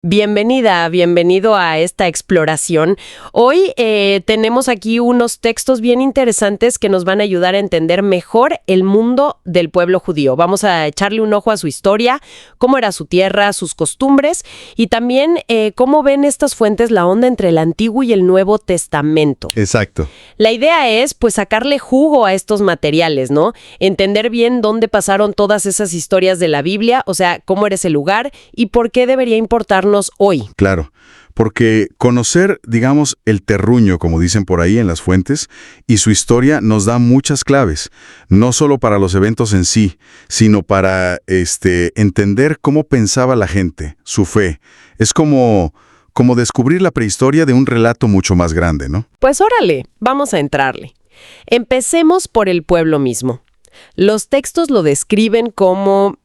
Bienvenida, bienvenido a esta exploración. Hoy tenemos aquí unos textos bien interesantes que nos van a ayudar a entender mejor el mundo del pueblo judío. Vamos a echarle un ojo a su historia, cómo era su tierra, sus costumbres y también cómo ven estas fuentes la onda entre el Antiguo y el Nuevo Testamento. Exacto. La idea es, pues, sacarle jugo a estos materiales, ¿no? Entender bien dónde pasaron todas esas historias de la Biblia, o sea, cómo era ese lugar y por qué debería importarnos hoy. Claro, porque conocer, digamos, el terruño, como dicen por ahí en las fuentes, y su historia nos da muchas claves, no solo para los eventos en sí, sino para entender cómo pensaba la gente, su fe. Es como descubrir la prehistoria de un relato mucho más grande, ¿no? Pues órale, vamos a entrarle. Empecemos por el pueblo mismo. Los textos lo describen como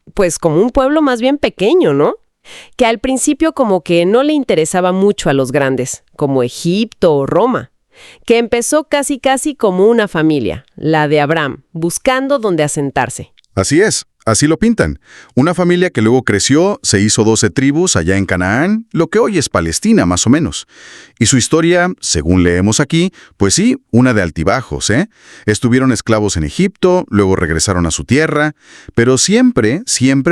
un pueblo más bien pequeño, ¿no? Que al principio como que no le interesaba mucho a los grandes, como Egipto o Roma, que empezó casi como una familia, la de Abraham, buscando dónde asentarse. Así es, así lo pintan. Una familia que luego creció, se hizo 12 tribus allá en Canaán, lo que hoy es Palestina más o menos. Y su historia, según leemos aquí, pues sí, una de altibajos, ¿eh? Estuvieron esclavos en Egipto, luego regresaron a su tierra, pero siempre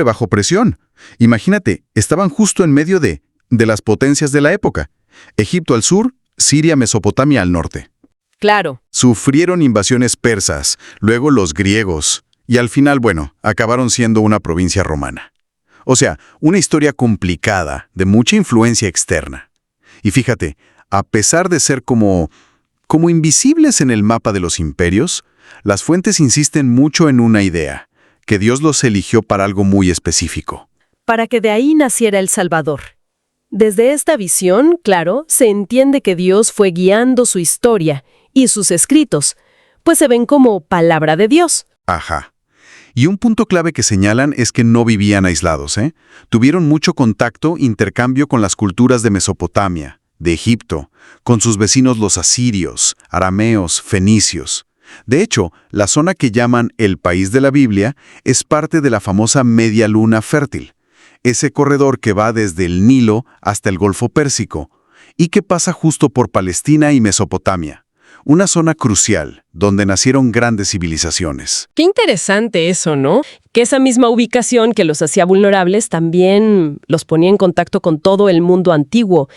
bajo presión. Imagínate, estaban justo en medio de las potencias de la época. Egipto al sur, Siria, Mesopotamia al norte. Claro. Sufrieron invasiones persas, luego los griegos, y al final, acabaron siendo una provincia romana. O sea, una historia complicada, de mucha influencia externa. Y fíjate, a pesar de ser como invisibles en el mapa de los imperios, las fuentes insisten mucho en una idea, que Dios los eligió para algo muy específico. Para que de ahí naciera el Salvador. Desde esta visión, claro, se entiende que Dios fue guiando su historia y sus escritos, pues se ven como palabra de Dios. Ajá. Y un punto clave que señalan es que no vivían aislados, ¿eh? Tuvieron mucho contacto, intercambio con las culturas de Mesopotamia, de Egipto, con sus vecinos los asirios, arameos, fenicios. De hecho, la zona que llaman el país de la Biblia es parte de la famosa Media Luna Fértil, ese corredor que va desde el Nilo hasta el Golfo Pérsico y que pasa justo por Palestina y Mesopotamia, una zona crucial donde nacieron grandes civilizaciones. Qué interesante eso, ¿no? Que esa misma ubicación que los hacía vulnerables también los ponía en contacto con todo el mundo antiguo.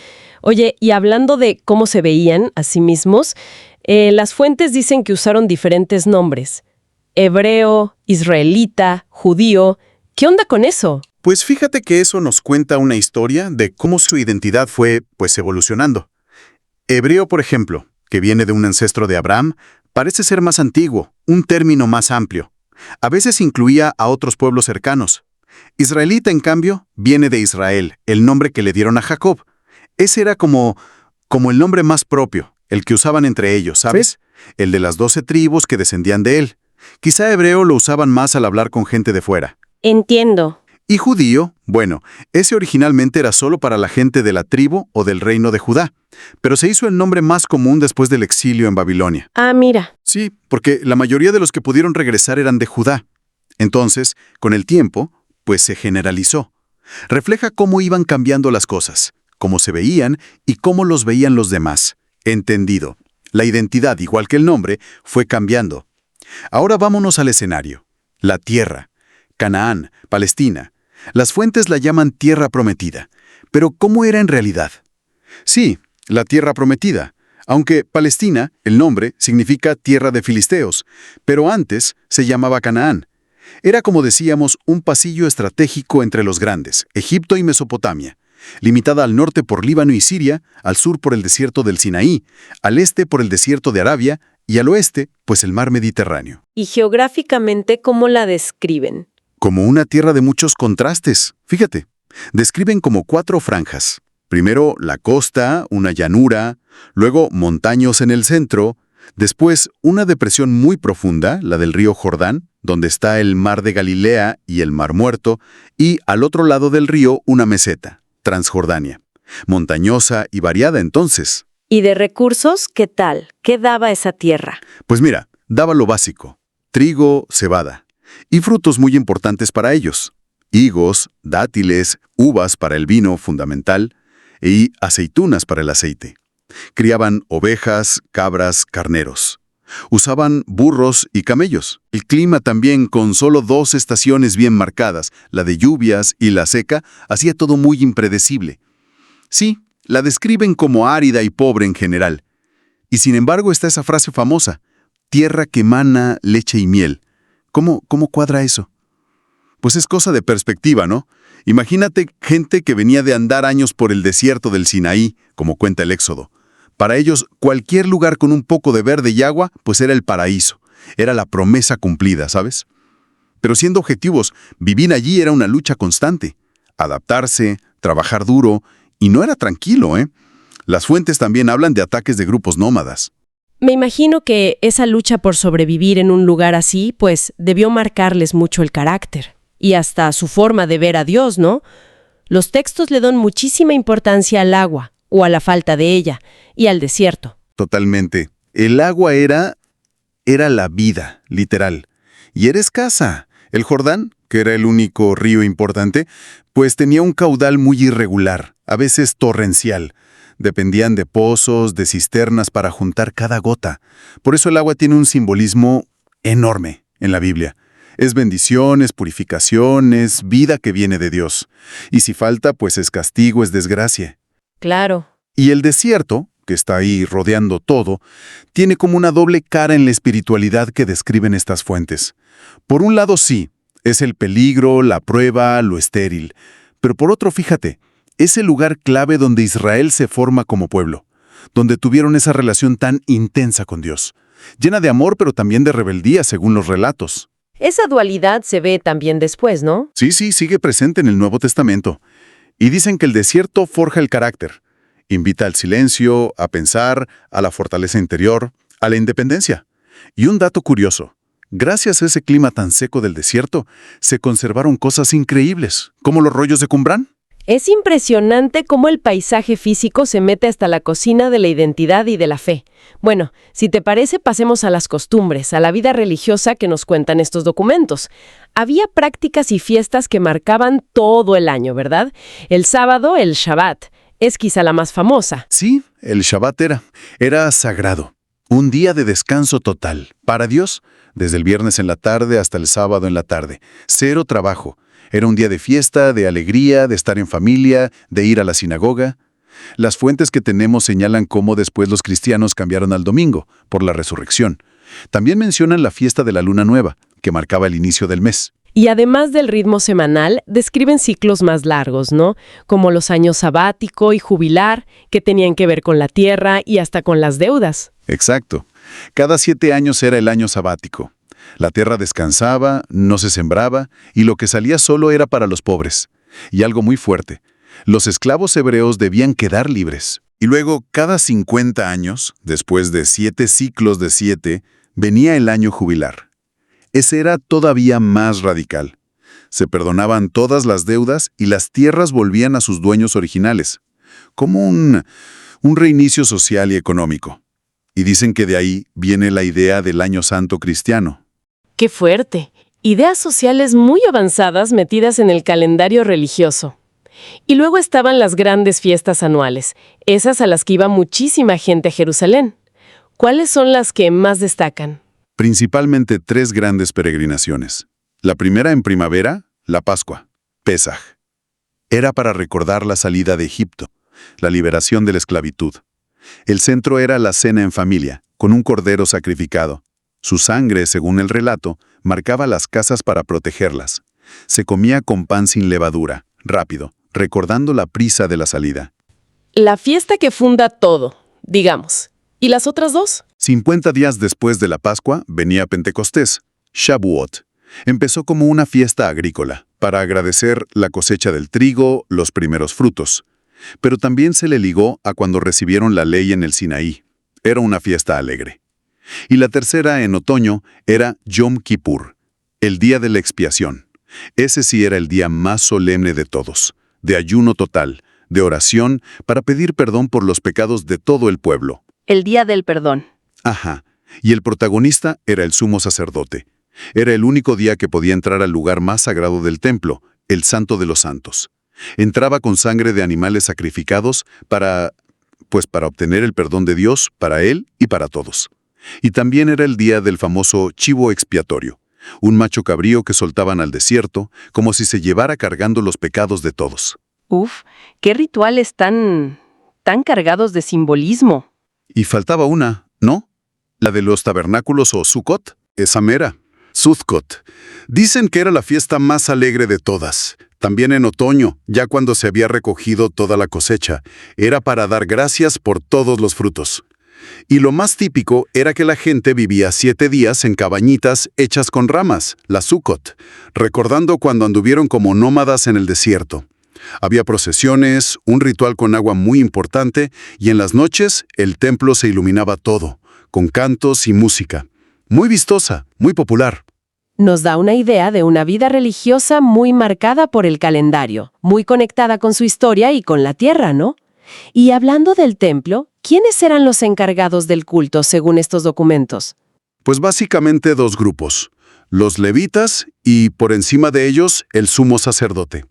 Oye, y hablando de cómo se veían a sí mismos, las fuentes dicen que usaron diferentes nombres. Hebreo, israelita, judío. ¿Qué onda con eso? Pues fíjate que eso nos cuenta una historia de cómo su identidad fue, evolucionando. Hebreo, por ejemplo, que viene de un ancestro de Abraham, parece ser más antiguo, un término más amplio. A veces incluía a otros pueblos cercanos. Israelita, en cambio, viene de Israel, el nombre que le dieron a Jacob. Ese era como el nombre más propio, el que usaban entre ellos, ¿sabes? ¿Sí? El de las 12 tribus que descendían de él. Quizá hebreo lo usaban más al hablar con gente de fuera. Entiendo. Y judío, ese originalmente era solo para la gente de la tribu o del reino de Judá, pero se hizo el nombre más común después del exilio en Babilonia. Ah, mira. Sí, porque la mayoría de los que pudieron regresar eran de Judá. Entonces, con el tiempo, se generalizó. Refleja cómo iban cambiando las cosas, cómo se veían y cómo los veían los demás. Entendido. La identidad, igual que el nombre, fue cambiando. Ahora vámonos al escenario. La tierra. Canaán, Palestina. Las fuentes la llaman Tierra Prometida. Pero ¿cómo era en realidad? Sí, la Tierra Prometida. Aunque Palestina, el nombre, significa Tierra de Filisteos, pero antes se llamaba Canaán. Era, como decíamos, un pasillo estratégico entre los grandes, Egipto y Mesopotamia, limitada al norte por Líbano y Siria, al sur por el desierto del Sinaí, al este por el desierto de Arabia y al oeste, el mar Mediterráneo. ¿Y geográficamente cómo la describen? Como una tierra de muchos contrastes. Fíjate, describen como 4 franjas. Primero la costa, una llanura, luego montaños en el centro, después una depresión muy profunda, la del río Jordán, donde está el mar de Galilea y el mar Muerto, y al otro lado del río una meseta, Transjordania. Montañosa y variada entonces. ¿Y de recursos qué tal? ¿Qué daba esa tierra? Pues mira, daba lo básico: trigo, cebada. Y frutos muy importantes para ellos. higos, dátiles, uvas para el vino fundamental y aceitunas para el aceite. Criaban ovejas, cabras, carneros. Usaban burros y camellos. El clima también, con solo 2 estaciones bien marcadas, la de lluvias y la seca, hacía todo muy impredecible. Sí, la describen como árida y pobre en general. Y sin embargo está esa frase famosa, tierra que emana leche y miel. ¿Cómo cuadra eso? Pues es cosa de perspectiva, ¿no? Imagínate gente que venía de andar años por el desierto del Sinaí, como cuenta el Éxodo. Para ellos, cualquier lugar con un poco de verde y agua, pues era el paraíso. Era la promesa cumplida, ¿sabes? Pero siendo objetivos, vivir allí era una lucha constante. Adaptarse, trabajar duro, y no era tranquilo, ¿eh? Las fuentes también hablan de ataques de grupos nómadas. Me imagino que esa lucha por sobrevivir en un lugar así, pues, debió marcarles mucho el carácter. Y hasta su forma de ver a Dios, ¿no? Los textos le dan muchísima importancia al agua, o a la falta de ella, y al desierto. Totalmente. El agua era la vida, literal. Y era escasa. El Jordán, que era el único río importante, pues tenía un caudal muy irregular, a veces torrencial. Dependían de pozos, de cisternas para juntar cada gota. Por eso el agua tiene un simbolismo enorme en la Biblia. Es bendición, es purificación, es vida que viene de Dios. Y si falta, pues es castigo, es desgracia. Claro. Y el desierto, que está ahí rodeando todo, tiene como una doble cara en la espiritualidad que describen estas fuentes. Por un lado sí, es el peligro, la prueba, lo estéril. Pero por otro, fíjate, es el lugar clave donde Israel se forma como pueblo, donde tuvieron esa relación tan intensa con Dios, llena de amor pero también de rebeldía según los relatos. Esa dualidad se ve también después, ¿no? Sí, sigue presente en el Nuevo Testamento. Y dicen que el desierto forja el carácter. Invita al silencio, a pensar, a la fortaleza interior, a la independencia. Y un dato curioso, gracias a ese clima tan seco del desierto, se conservaron cosas increíbles, como los rollos de Qumran. Es impresionante cómo el paisaje físico se mete hasta la cocina de la identidad y de la fe. Bueno, si te parece, pasemos a las costumbres, a la vida religiosa que nos cuentan estos documentos. Había prácticas y fiestas que marcaban todo el año, ¿verdad? El sábado, el Shabbat, es quizá la más famosa. Sí, el Shabbat era sagrado. Un día de descanso total. Para Dios, desde el viernes en la tarde hasta el sábado en la tarde. 0 trabajo. Era un día de fiesta, de alegría, de estar en familia, de ir a la sinagoga. Las fuentes que tenemos señalan cómo después los cristianos cambiaron al domingo, por la resurrección. También mencionan la fiesta de la luna nueva, que marcaba el inicio del mes. Y además del ritmo semanal, describen ciclos más largos, ¿no? Como los años sabático y jubilar, que tenían que ver con la tierra y hasta con las deudas. Exacto. Cada 7 años era el año sabático. La tierra descansaba, no se sembraba, y lo que salía solo era para los pobres. Y algo muy fuerte, los esclavos hebreos debían quedar libres. Y luego, cada 50 años, después de 7 ciclos de 7, venía el año jubilar. Ese era todavía más radical. Se perdonaban todas las deudas y las tierras volvían a sus dueños originales, como un reinicio social y económico. Y dicen que de ahí viene la idea del año santo cristiano. ¡Qué fuerte! Ideas sociales muy avanzadas metidas en el calendario religioso. Y luego estaban las grandes fiestas anuales, esas a las que iba muchísima gente a Jerusalén. ¿Cuáles son las que más destacan? Principalmente 3 grandes peregrinaciones. La primera en primavera, la Pascua, Pesaj. Era para recordar la salida de Egipto, la liberación de la esclavitud. El centro era la cena en familia, con un cordero sacrificado. Su sangre, según el relato, marcaba las casas para protegerlas. Se comía con pan sin levadura, rápido, recordando la prisa de la salida. La fiesta que funda todo, digamos. ¿Y las otras 2? 50 días después de la Pascua venía Pentecostés, Shavuot. Empezó como una fiesta agrícola, para agradecer la cosecha del trigo, los primeros frutos. Pero también se le ligó a cuando recibieron la ley en el Sinaí. Era una fiesta alegre. Y la tercera, en otoño, era Yom Kippur, el día de la expiación. Ese sí era el día más solemne de todos, de ayuno total, de oración para pedir perdón por los pecados de todo el pueblo. El día del perdón. Ajá, y el protagonista era el sumo sacerdote. Era el único día que podía entrar al lugar más sagrado del templo, el Santo de los Santos. Entraba con sangre de animales sacrificados para obtener el perdón de Dios para él y para todos. Y también era el día del famoso chivo expiatorio, un macho cabrío que soltaban al desierto, como si se llevara cargando los pecados de todos. Uf, qué rituales tan cargados de simbolismo. Y faltaba una, ¿no? La de los tabernáculos o Sukkot, esa mera. Sukkot. Dicen que era la fiesta más alegre de todas. También en otoño, ya cuando se había recogido toda la cosecha, era para dar gracias por todos los frutos. Y lo más típico era que la gente vivía 7 días en cabañitas hechas con ramas, la Sukkot, recordando cuando anduvieron como nómadas en el desierto. Había procesiones, un ritual con agua muy importante, y en las noches el templo se iluminaba todo, con cantos y música. Muy vistosa, muy popular. Nos da una idea de una vida religiosa muy marcada por el calendario, muy conectada con su historia y con la tierra, ¿no? Y hablando del templo, ¿quiénes eran los encargados del culto según estos documentos? Pues básicamente 2 grupos, los levitas y, por encima de ellos, el sumo sacerdote.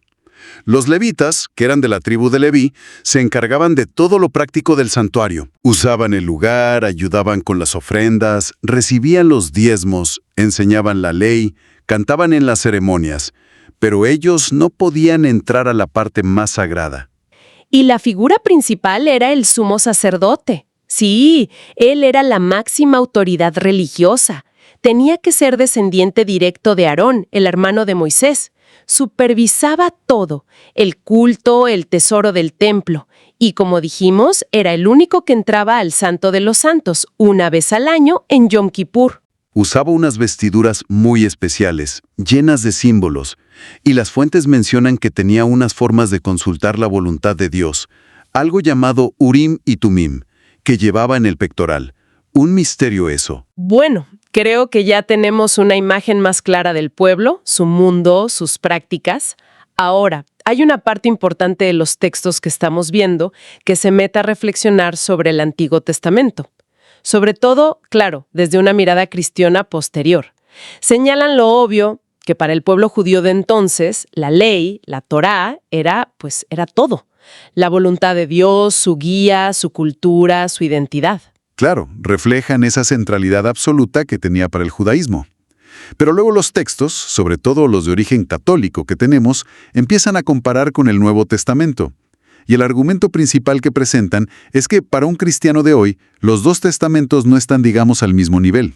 Los levitas, que eran de la tribu de Leví, se encargaban de todo lo práctico del santuario. Usaban el lugar, ayudaban con las ofrendas, recibían los diezmos, enseñaban la ley, cantaban en las ceremonias, pero ellos no podían entrar a la parte más sagrada. Y la figura principal era el sumo sacerdote. Sí, él era la máxima autoridad religiosa. Tenía que ser descendiente directo de Aarón, el hermano de Moisés. Supervisaba todo, el culto, el tesoro del templo, y como dijimos, era el único que entraba al Santo de los Santos una vez al año en Yom Kippur. Usaba unas vestiduras muy especiales, llenas de símbolos, y las fuentes mencionan que tenía unas formas de consultar la voluntad de Dios, algo llamado Urim y Tumim, que llevaba en el pectoral. Un misterio eso. Bueno, creo que ya tenemos una imagen más clara del pueblo, su mundo, sus prácticas. Ahora, hay una parte importante de los textos que estamos viendo que se mete a reflexionar sobre el Antiguo Testamento. Sobre todo, claro, desde una mirada cristiana posterior. Señalan lo obvio, que para el pueblo judío de entonces, la ley, la Torá, era todo. La voluntad de Dios, su guía, su cultura, su identidad. Claro, reflejan esa centralidad absoluta que tenía para el judaísmo. Pero luego los textos, sobre todo los de origen católico que tenemos, empiezan a comparar con el Nuevo Testamento. Y el argumento principal que presentan es que para un cristiano de hoy, los 2 testamentos no están, digamos, al mismo nivel.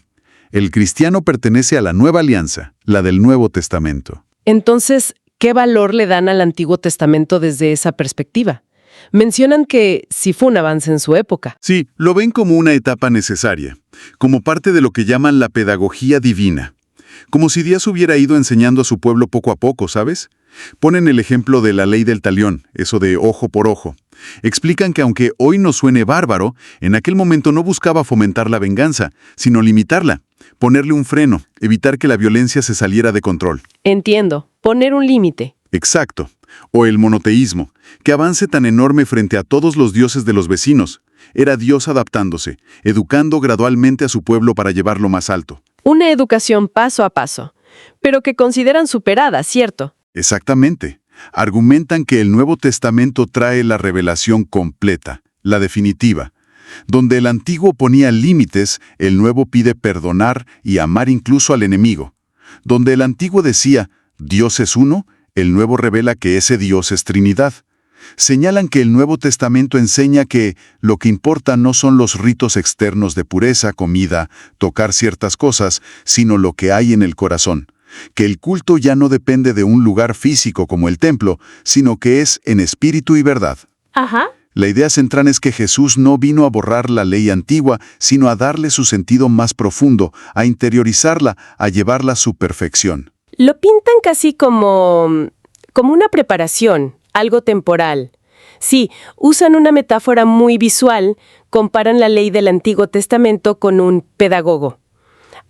El cristiano pertenece a la nueva alianza, la del Nuevo Testamento. Entonces, ¿qué valor le dan al Antiguo Testamento desde esa perspectiva? Mencionan que sí fue un avance en su época. Sí, lo ven como una etapa necesaria, como parte de lo que llaman la pedagogía divina. Como si Dios hubiera ido enseñando a su pueblo poco a poco, ¿sabes? Ponen el ejemplo de la ley del talión, eso de ojo por ojo. Explican que aunque hoy nos suene bárbaro, en aquel momento no buscaba fomentar la venganza, sino limitarla, ponerle un freno, evitar que la violencia se saliera de control. Entiendo, poner un límite. Exacto. O el monoteísmo, que avance tan enorme frente a todos los dioses de los vecinos. Era Dios adaptándose, educando gradualmente a su pueblo para llevarlo más alto. Una educación paso a paso, pero que consideran superada, ¿cierto? Exactamente. Argumentan que el Nuevo Testamento trae la revelación completa, la definitiva. Donde el Antiguo ponía límites, el Nuevo pide perdonar y amar incluso al enemigo. Donde el Antiguo decía, Dios es uno, el Nuevo revela que ese Dios es Trinidad. Señalan que el Nuevo Testamento enseña que lo que importa no son los ritos externos de pureza, comida, tocar ciertas cosas, sino lo que hay en el corazón. Que el culto ya no depende de un lugar físico como el templo, sino que es en espíritu y verdad. Ajá. La idea central es que Jesús no vino a borrar la ley antigua, sino a darle su sentido más profundo, a interiorizarla, a llevarla a su perfección. Lo pintan casi como una preparación, algo temporal. Sí, usan una metáfora muy visual, comparan la ley del Antiguo Testamento con un pedagogo.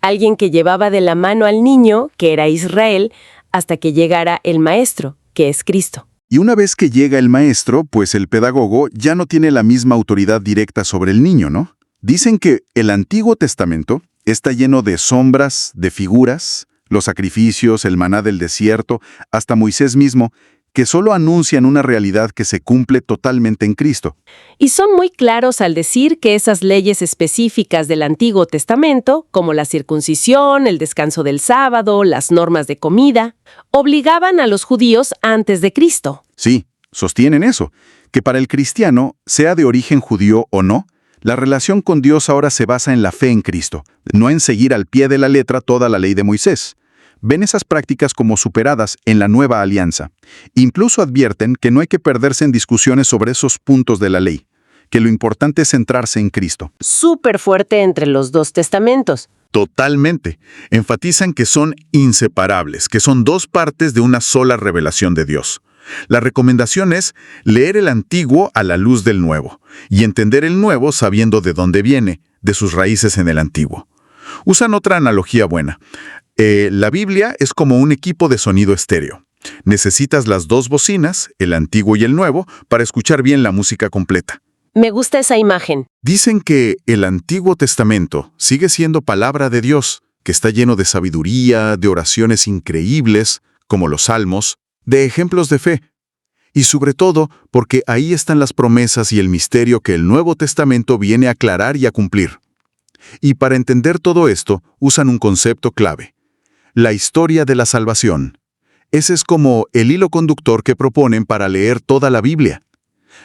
Alguien que llevaba de la mano al niño, que era Israel, hasta que llegara el maestro, que es Cristo. Y una vez que llega el maestro, pues el pedagogo ya no tiene la misma autoridad directa sobre el niño, ¿no? Dicen que el Antiguo Testamento está lleno de sombras, de figuras, Los sacrificios, el maná del desierto, hasta Moisés mismo, que solo anuncian una realidad que se cumple totalmente en Cristo. Y son muy claros al decir que esas leyes específicas del Antiguo Testamento, como la circuncisión, el descanso del sábado, las normas de comida, obligaban a los judíos antes de Cristo. Sí, sostienen eso, que para el cristiano, sea de origen judío o no, la relación con Dios ahora se basa en la fe en Cristo, no en seguir al pie de la letra toda la ley de Moisés. Ven esas prácticas como superadas en la nueva alianza. Incluso advierten que no hay que perderse en discusiones sobre esos puntos de la ley, que lo importante es centrarse en Cristo. Súper fuerte entre los dos testamentos. Totalmente. Enfatizan que son inseparables, que son dos partes de una sola revelación de Dios. La recomendación es leer el Antiguo a la luz del Nuevo y entender el Nuevo sabiendo de dónde viene, de sus raíces en el Antiguo. Usan otra analogía buena. La Biblia es como un equipo de sonido estéreo. Necesitas las dos bocinas, el Antiguo y el Nuevo, para escuchar bien la música completa. Me gusta esa imagen. Dicen que el Antiguo Testamento sigue siendo palabra de Dios, que está lleno de sabiduría, de oraciones increíbles, como los Salmos, de ejemplos de fe. Y sobre todo, porque ahí están las promesas y el misterio que el Nuevo Testamento viene a aclarar y a cumplir. Y para entender todo esto, usan un concepto clave: la historia de la salvación. Ese es como el hilo conductor que proponen para leer toda la Biblia.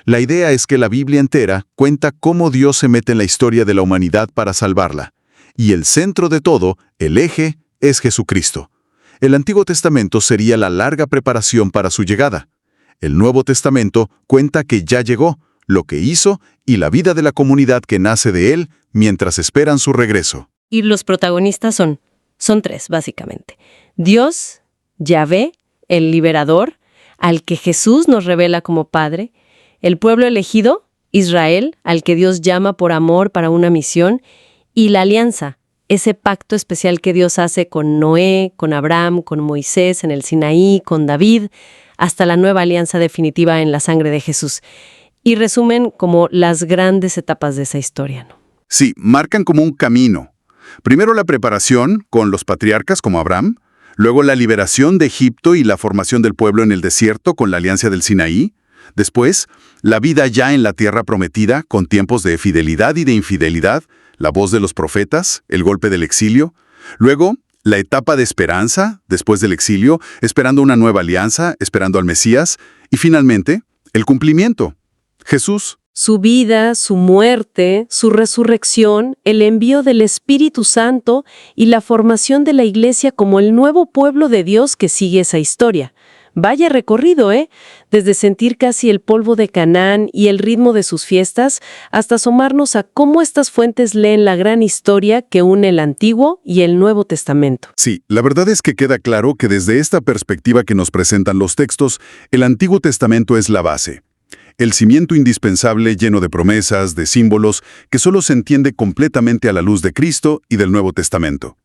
La idea es que la Biblia entera cuenta cómo Dios se mete en la historia de la humanidad para salvarla. Y el centro de todo, el eje, es Jesucristo. El Antiguo Testamento sería la larga preparación para su llegada. El Nuevo Testamento cuenta que ya llegó, lo que hizo y la vida de la comunidad que nace de él mientras esperan su regreso. Y los protagonistas son tres, básicamente. Dios, Yahvé, el liberador, al que Jesús nos revela como Padre, el pueblo elegido, Israel, al que Dios llama por amor para una misión, y la alianza, ese pacto especial que Dios hace con Noé, con Abraham, con Moisés en el Sinaí, con David, hasta la nueva alianza definitiva en la sangre de Jesús. Y resumen como las grandes etapas de esa historia, ¿no? Sí, marcan como un camino. Primero la preparación con los patriarcas como Abraham, luego la liberación de Egipto y la formación del pueblo en el desierto con la alianza del Sinaí, después la vida ya en la tierra prometida con tiempos de fidelidad y de infidelidad, la voz de los profetas, el golpe del exilio, luego la etapa de esperanza después del exilio, esperando una nueva alianza, esperando al Mesías, y finalmente el cumplimiento, Jesús. Su vida, su muerte, su resurrección, el envío del Espíritu Santo y la formación de la Iglesia como el nuevo pueblo de Dios que sigue esa historia. Vaya recorrido, ¿eh? Desde sentir casi el polvo de Canaán y el ritmo de sus fiestas, hasta asomarnos a cómo estas fuentes leen la gran historia que une el Antiguo y el Nuevo Testamento. Sí, la verdad es que queda claro que desde esta perspectiva que nos presentan los textos, el Antiguo Testamento es la base. El cimiento indispensable lleno de promesas, de símbolos, que solo se entiende completamente a la luz de Cristo y del Nuevo Testamento.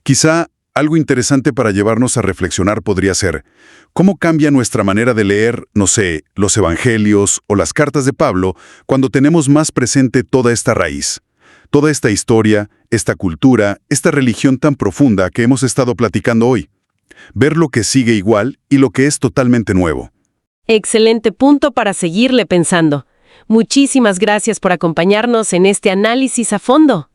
Quizá algo interesante para llevarnos a reflexionar podría ser cómo cambia nuestra manera de leer, no sé, los evangelios o las cartas de Pablo cuando tenemos más presente toda esta raíz, toda esta historia, esta cultura, esta religión tan profunda que hemos estado platicando hoy. Ver lo que sigue igual y lo que es totalmente nuevo. Excelente punto para seguirle pensando. Muchísimas gracias por acompañarnos en este análisis a fondo.